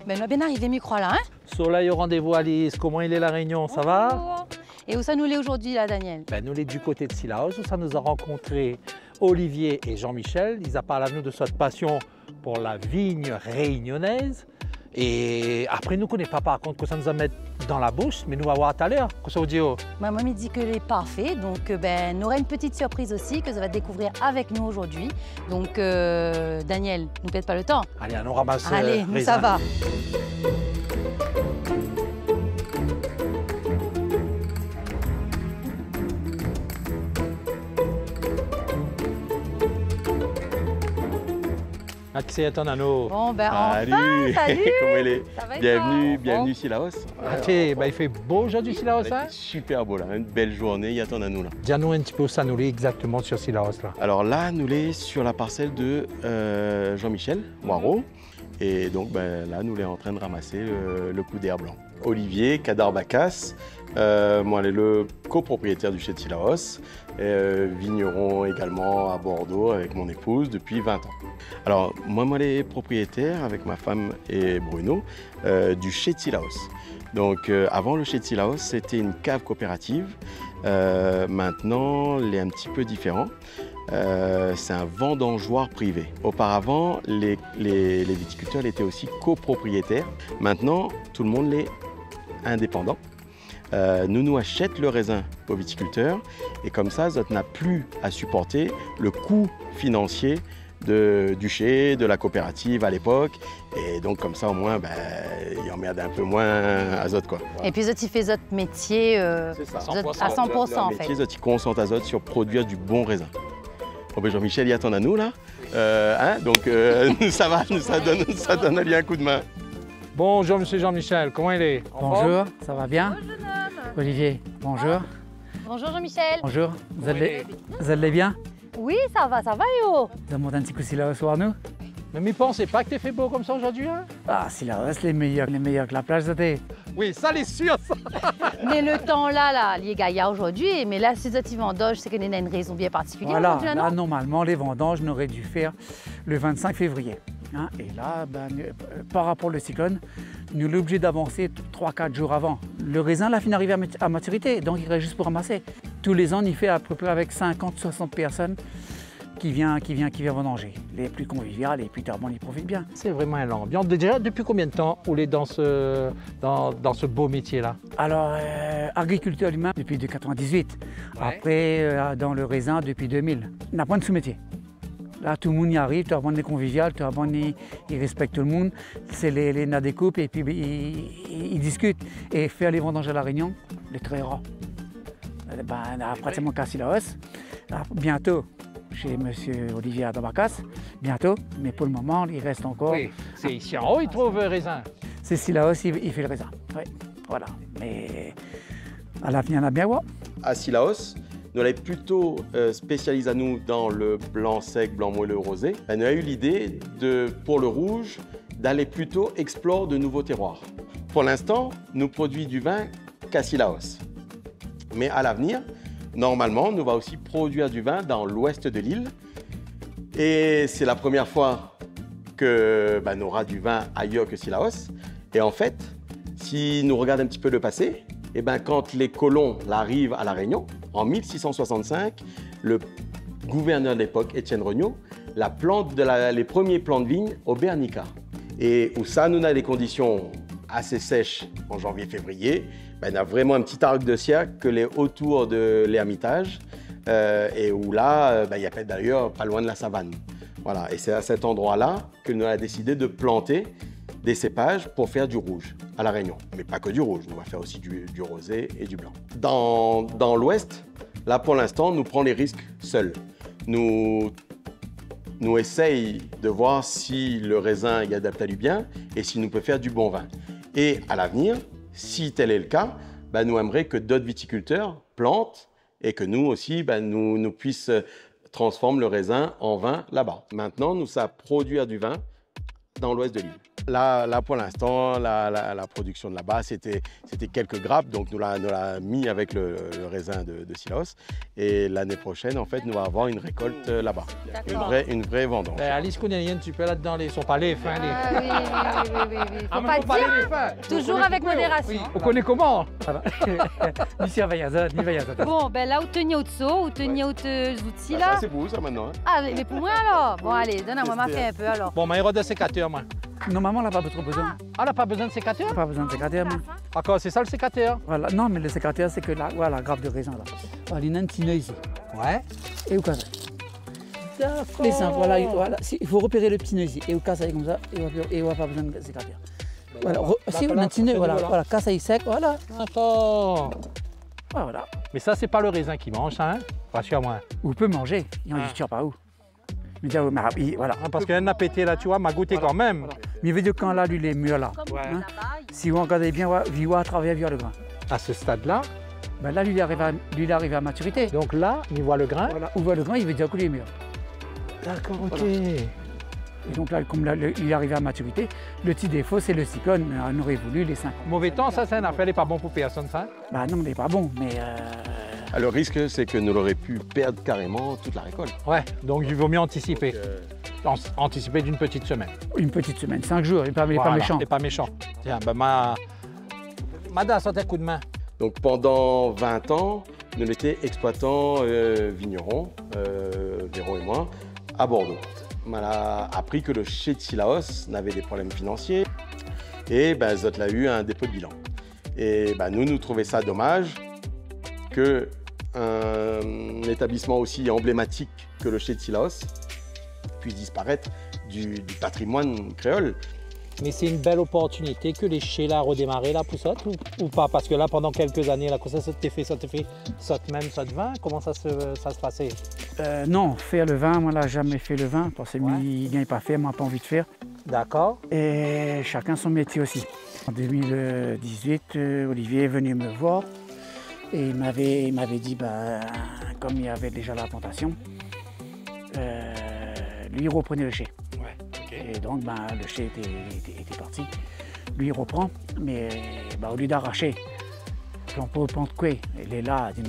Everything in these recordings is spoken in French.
ben on a bien arrivé, micro là, hein? Soleil au rendez-vous, Alice. Comment il est la Réunion? Ça va? Bonjour. Et où ça nous l'est aujourd'hui, là, Daniel? Ben, nous, les du côté de Sillaos, où ça nous a rencontré Olivier et Jean-Michel. Ils ont parlé à nous de cette passion pour la vigne réunionnaise. Et après, nous ne connaissons pas par contre que ça nous a mis dans la bouche, mais nous allons voir tout à l'heure. Qu'est-ce que vous dites? Ma mamie dit que est parfait, donc ben, on aura une petite surprise aussi que ça va découvrir avec nous aujourd'hui. Donc, Daniel, ne pète pas le temps. Allez, on ramasse. Allez, nous, ça va. Accès à ton anneau. Bon, ben Salut. enfin, salut. Comment il est? Ça va et Bienvenue, toi? bienvenue Bon. Sillaos. Ben, il fait beau aujourd'hui, Sillaos, hein? Super beau là, une belle journée, il y a ton nous là. Dis-nous un petit peu où ça nous lit exactement sur Sillaos, là. Alors là, nous sommes sur la parcelle de Jean-Michel Moirot. Et donc ben, là, nous sommes en train de ramasser le coup d'air blanc. Olivier Kadar-Bacas, moi, je suis le copropriétaire du chai de Sillaos, vigneron également à Bordeaux avec mon épouse depuis 20 ans. Alors, moi, je suis propriétaire avec ma femme et Bruno du chai de Sillaos. Donc, avant le chai de Sillaos, c'était une cave coopérative. Maintenant, il est un petit peu différent. C'est un vendangeoir privé. Auparavant, les viticulteurs étaient aussi copropriétaires. Maintenant, tout le monde est indépendant. Nous achètons le raisin aux viticulteurs et comme ça, ça n'a plus à supporter le coût financier du chai, de la coopérative à l'époque. Et donc comme ça, au moins, ben, il emmerde un peu moins azote, quoi. Voilà. Et puis, tu fais votre métier C'est ça. à 100% en fait. Le métier, ils concentrent azote sur produire du bon raisin. Bon, ben Jean-Michel, il y a ton à nous là. Hein, donc ça va, ça donne lui un coup de main. Bonjour, monsieur Jean-Michel. Comment il est? Bonjour, ça va bien? Olivier, bonjour. Bonjour Jean-Michel. Bonjour, vous allez bien? Oui, ça va yo. Vous avez monté un petit coup de Sillaos voir nous? Mais m'y pensez pas que t'es fait beau comme ça aujourd'hui, hein? Ah, Sillaos, les meilleurs que la plage d'été. Oui, ça, c'est sûr, ça. Mais le temps là, les gars, il y a aujourd'hui, mais là, si vous êtes vendange, c'est qu'il y a une raison bien particulière Voilà, aujourd'hui, là, là, non? normalement, les vendanges, on aurait dû faire le 25 février. Hein, et là, ben, par rapport au cyclone, nous sommes obligés d'avancer 3-4 jours avant. Le raisin, là, finit d'arriver à maturité, donc il reste juste pour ramasser. Tous les ans, on y fait à peu près avec 50-60 personnes qui viennent vendanger. Les plus conviviales et puis on y profite bien. C'est vraiment un ambiance. Déjà, depuis combien de temps vous êtes dans ce beau métier-là? Alors, agriculteur lui-même depuis 1998. Ouais. Après, dans le raisin depuis 2000. On n'a pas de sous-métier. Là, tout le monde y arrive, tout le monde est convivial, tout le monde il respecte tout le monde. C'est les na découpes et puis ils discutent. Et faire les vendanges à La Réunion, c'est très rare. Ben, on a pratiquement qu'à Sillaos. Bientôt, chez M. Olivier Kadar-Bacas, bientôt, mais pour le moment, il reste encore. Oui, c'est ici en haut, il trouve raisin. C'est Sillaos, il fait le raisin. Oui, voilà. Mais à l'avenir, on a bien voir. À Sillaos, nous avons plutôt spécialisé à nous dans le blanc sec, blanc moelleux, rosé. Ben, nous avons eu l'idée, pour le rouge, d'aller plutôt explorer de nouveaux terroirs. Pour l'instant, nous produisons du vin qu'à Sillaos. Mais à l'avenir, normalement, nous allons aussi produire du vin dans l'ouest de l'île. Et c'est la première fois que ben, nous aurons du vin ailleurs que Sillaos. Et en fait, si nous regardons un petit peu le passé, et ben, quand les colons arrivent à La Réunion, en 1665, le gouverneur de l'époque, Étienne Regnault, les premiers plants de vigne au Bernica. Et où ça, nous avons des conditions assez sèches en janvier-février. Ben, on a vraiment un petit arc de cercle que les autour de l'Hermitage et où là, ben, il y a d'ailleurs pas loin de la savane. Voilà, et c'est à cet endroit-là que nous avons décidé de planter des cépages pour faire du rouge à La Réunion. Mais pas que du rouge, on va faire aussi du rosé et du blanc. Dans l'ouest, là pour l'instant, nous prenons les risques seuls. Nous essayons de voir si le raisin y adapte à lui bien et si nous peut faire du bon vin. Et à l'avenir, si tel est le cas, ben, nous aimerions que d'autres viticulteurs plantent et que nous aussi, ben, nous puissions transformer le raisin en vin là-bas. Maintenant, nous savons produire du vin dans l'ouest de l'île. Là, pour l'instant, la production de là-bas, c'était quelques grappes, donc nous l'a mis avec le raisin de Cilaos. Et l'année prochaine, en fait, nous allons avoir une récolte là-bas, une vraie vendange. Alice connaît un petit peu là-dedans, ils sont pas les fins. Oui. Faut pas dire, toujours avec modération. Oui. On connaît comment? Bon, ben là, où tenir au-dessous, où tenir outils là. Ça, c'est pour vous, ça, maintenant. Ah, mais pour moi alors? Bon, allez, donne-moi ma fait un peu alors. Bon, mais il y aura des sécateurs, moi. Normalement, on n'a pas trop besoin. Ah, elle n'a pas besoin de sécateur? Pas besoin de sécateur. D'accord, c'est ça le sécateur? Voilà. Non, mais le sécateur, c'est que la grappe de raisin là. Voilà, il y a un petit nœud ici. Ouais. Et au cas les simples, voilà. Il faut repérer le petit nœud ici. Et au cas comme ça, et on n'a pas besoin de sécateur. Voilà. Si on a un petit nœud, voilà. Casse il sec, voilà. D'accord. Voilà. Mais ça, c'est pas le raisin qui mange, ça, hein? Rassure-moi. Vous pouvez manger, il en tire pas où. Mais voilà. Parce qu'elle a pété là, tu vois, m'a goûté quand même. Voilà. Mais il veut dire quand là, lui, il est mûr là. Hein? Si vous regardez bien, il va travailler vers le grain. À ce stade-là? Ben là, lui, il est arrivé à maturité. Donc là, il voit le grain. Voilà. Où voit le grain, il veut dire qu'il est mûr. D'accord, ok. Voilà. Et donc là, comme là, il est arrivé à maturité, le petit défaut, c'est le cyclone. On aurait voulu les 5 ans. Mauvais temps, ça, c'est un affaire, il n'est pas bon pour personne, ça? Bah non, il n'est pas bon, mais... Le risque, c'est que nous l'aurions pu perdre carrément toute la récolte. Ouais, donc il vaut mieux anticiper. Anticiper d'une petite semaine. Une petite semaine, 5 jours, il n'est pas méchant. Il n'est pas méchant. Tiens, ben Mada, ça un coup de main. Donc pendant 20 ans, nous étions exploitants vignerons, Véron et moi, à Bordeaux. On a appris que le chai de Cilaos n'avait des problèmes financiers et Zot a eu un dépôt de bilan. Et nous trouvions ça dommage qu'un établissement aussi emblématique que le chai de Cilaos puisse disparaître du patrimoine créole. Mais c'est une belle opportunité que les chais là redémarrer la poussotte ou pas? Parce que là, pendant quelques années, là, ça t'est fait, saute même, saute vin. Comment ça se passait? Non, faire le vin, moi, là, jamais fait le vin. Parce que il n'est pas fait, moi, pas envie de faire. D'accord. Et chacun son métier aussi. En 2018, Olivier est venu me voir et il m'avait dit, comme il y avait déjà la plantation, lui, il reprenait le chai. Et donc, le chai était parti. Lui, il reprend, mais au lieu d'arracher, on peut prendre quoi? Il est là, il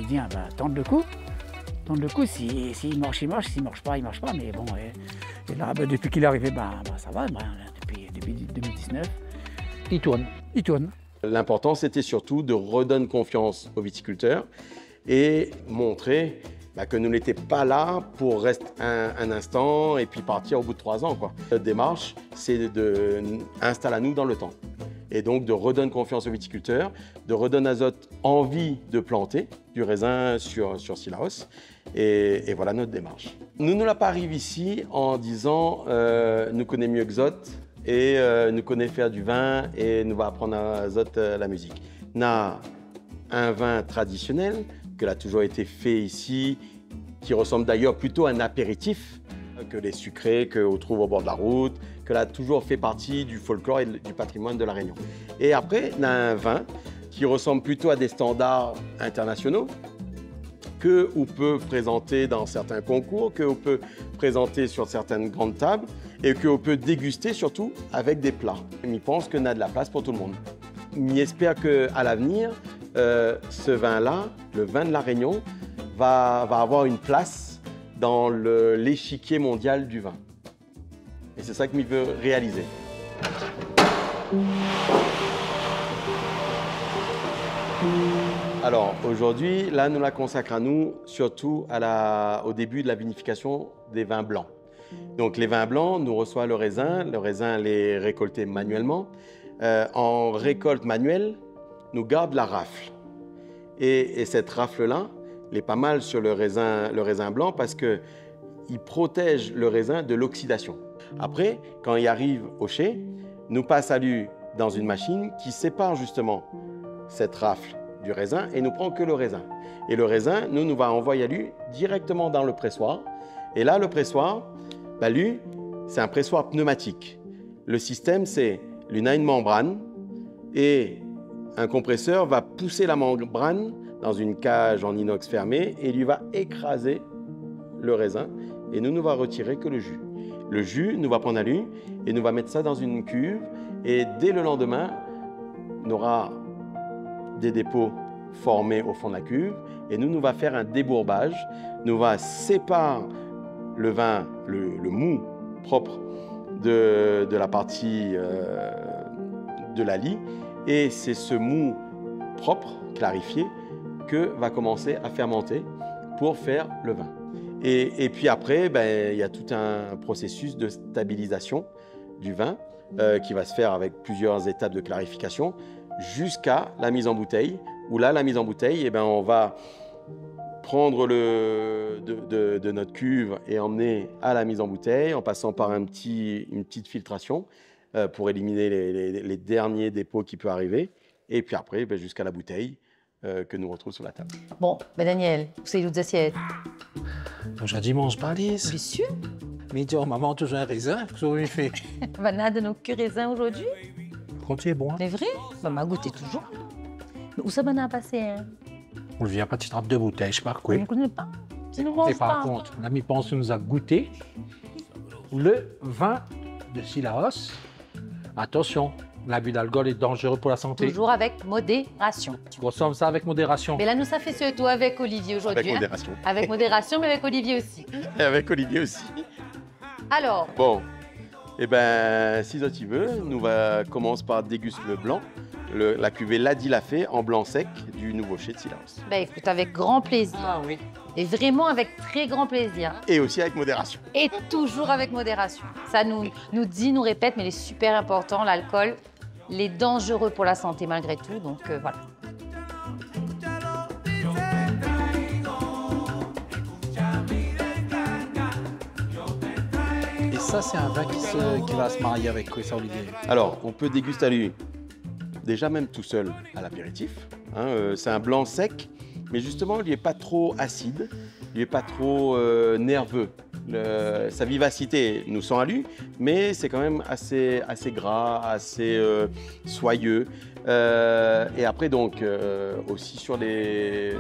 dit, tente le coup. Tente le coup, s'il marche, il marche. S'il marche pas, il marche pas. Mais bon, et là, depuis qu'il est arrivé, ça va. Depuis 2019, il tourne. Il tourne. L'important, c'était surtout de redonner confiance aux viticulteurs et montrer que nous n'étions pas là pour rester un instant et puis partir au bout de 3 ans. Notre démarche, c'est d'installer-nous dans le temps. Et donc de redonner confiance aux viticulteurs, de redonner à Zot envie de planter du raisin sur Cilaos. Et voilà notre démarche. Nous ne l'avons pas arrivé ici en disant nous connaissons mieux que Zot et nous connaissons faire du vin et nous va apprendre à Zot la musique. On a un vin traditionnel qui a toujours été fait ici, qui ressemble d'ailleurs plutôt à un apéritif que les sucrés qu'on trouve au bord de la route, que a toujours fait partie du folklore et du patrimoine de la Réunion. Et après, on a un vin qui ressemble plutôt à des standards internationaux qu'on peut présenter dans certains concours, qu'on peut présenter sur certaines grandes tables et qu'on peut déguster surtout avec des plats. Je pense qu'on a de la place pour tout le monde. J'espère qu'à l'avenir, ce vin-là, le vin de la Réunion, va avoir une place dans l'échiquier mondial du vin. Et c'est ça que je veux réaliser. Alors aujourd'hui, là, nous la consacrons à nous surtout au début de la vinification des vins blancs. Donc les vins blancs, nous reçoit le raisin les récolté manuellement. En récolte manuelle, nous garde la rafle. Et cette rafle-là, elle est pas mal sur le raisin blanc parce qu'il protège le raisin de l'oxydation. Après, quand il arrive au chai, nous passe à lui dans une machine qui sépare justement cette rafle du raisin et nous prend que le raisin. Et le raisin, nous va envoyer à lui directement dans le pressoir. Et là, le pressoir, lui, c'est un pressoir pneumatique. Le système, c'est une membrane et un compresseur va pousser la membrane dans une cage en inox fermée et lui va écraser le raisin et nous va retirer que le jus. le jus, nous va prendre la lune et nous va mettre ça dans une cuve. Et dès le lendemain, on aura des dépôts formés au fond de la cuve. Et nous va faire un débourbage. Nous va séparer le vin, le mou propre de la partie de la lie. Et c'est ce mou propre, clarifié, que va commencer à fermenter pour faire le vin. Et puis après, ben, il y a tout un processus de stabilisation du vin qui va se faire avec plusieurs étapes de clarification jusqu'à la mise en bouteille, où là, la mise en bouteille, eh ben, on va prendre de notre cuve et emmener à la mise en bouteille en passant par une petite filtration pour éliminer les derniers dépôts qui peuvent arriver. Et puis après, ben, jusqu'à la bouteille que nous retrouvons sur la table. Bon, ben Daniel, vous savez les assiettes? J'ai dimanche balise. Bien sûr. Mais dis, maman, toujours un raisin. Qu'est-ce qu'on lui fait? On a de nos que raisins aujourd'hui. Quand bon. C'est vrai? Ben, m'a goûté toujours. Mais où ça m'en a passé, hein? On le vient pas, tu trappes deux bouteilles, je sais pas quoi. On ne connaît pas. Tu ne manges Et par pas. contre, l'ami Pense nous a goûté le vin de Cilaos. Attention, l'abus d'alcool est dangereux pour la santé. Toujours avec modération. Tu consommes ça avec modération. Mais là, nous, ça fait surtout avec Olivier aujourd'hui. Avec modération. Hein? Avec modération, mais avec Olivier aussi. Et avec Olivier aussi. Alors, Bon, eh ben, si tu veux, nous va commencer par déguster le blanc, la cuvée Ladi Lafay en blanc sec du nouveau chez de Cilaos. ben, écoute, avec grand plaisir. Ah oui. Et vraiment avec très grand plaisir. Et aussi avec modération. Et toujours avec modération. Ça nous répète, mais il est super important, l'alcool. Il est dangereux pour la santé malgré tout, donc voilà. Et ça, c'est un vin qui va se marier avec quoi, ça, Olivier? Alors, on peut déguster lui déjà même tout seul à l'apéritif. Hein, c'est un blanc sec, mais justement, il n'est pas trop acide, il n'est pas trop nerveux. Sa vivacité nous sent à lui, mais c'est quand même assez gras, assez soyeux. Et après, donc, aussi sur les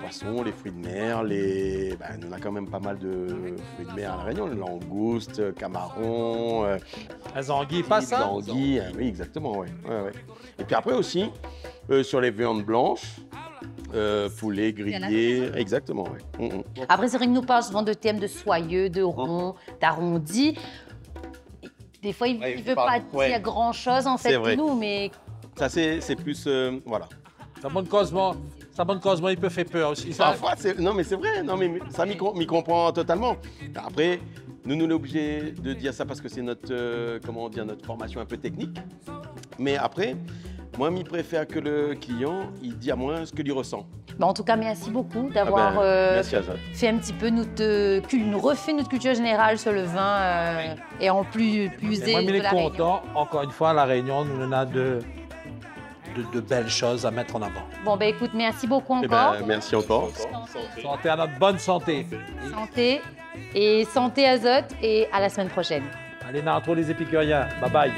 poissons, les fruits de mer, on a quand même pas mal de fruits de mer à La Réunion, les langoustes, camarons, Les anguilles, pas ça? anguilles, oui, exactement, ouais. Et puis après aussi, sur les viandes blanches, poulet, grillé, exactement, ouais. Après, c'est vrai que nous parle souvent de thèmes de soyeux, de rond, d'arrondi. Des fois, il ne veut pas dire grand-chose, en fait, vrai. nous, mais Ça, c'est plus, voilà. Ça bonne cosmo, il peut faire peur aussi. Ça. Parfois, non, mais c'est vrai, non, mais ça m'y comprend totalement. Après, nous sommes obligés de dire ça parce que c'est notre, notre formation un peu technique. Mais après, moi, je préfère que le client, il dise à moi ce que lui ressent. bah, en tout cas, merci beaucoup d'avoir merci Azad. fait un petit peu nous refait notre culture générale sur le vin et en plus Et moi, de il est la Réunion. content. Encore une fois, à La Réunion, nous, on a de belles choses à mettre en avant. Bon, ben écoute, merci beaucoup Eh encore. ben, merci encore. Santé à notre bonne santé. Santé et santé azote et à la semaine prochaine. Allez, Nartro les épicuriens. Bye bye.